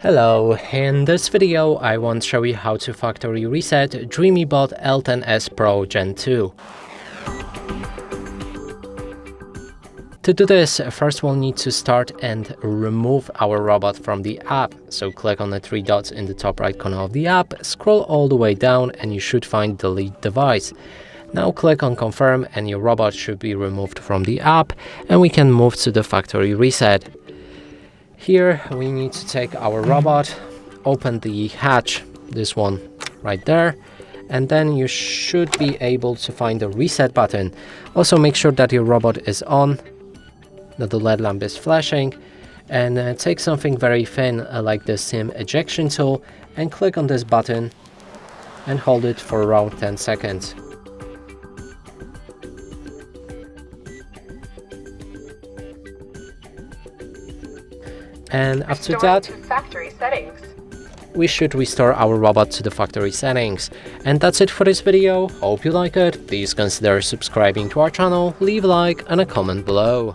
Hello, in this video I want to show you how to factory reset Dreame bot L10s Pro Gen 2. To do this, first we'll need to start and remove our robot from the app. So click on the three dots in the top right corner of the app, scroll all the way down and you should find delete device. Now click on confirm and your robot should be removed from the app and we can move to the factory reset. Here we need to take our robot, open the hatch, this one right there, and then you should be able to find the reset button. Also make sure that your robot is on, that the LED lamp is flashing, and take something very thin like the SIM ejection tool and click on this button and hold it for around 10 seconds. And after that, factory settings. we should restore our robot to the factory settings. And that's it for this video. Hope you like it. Please consider subscribing to our channel, leave a like and a comment below.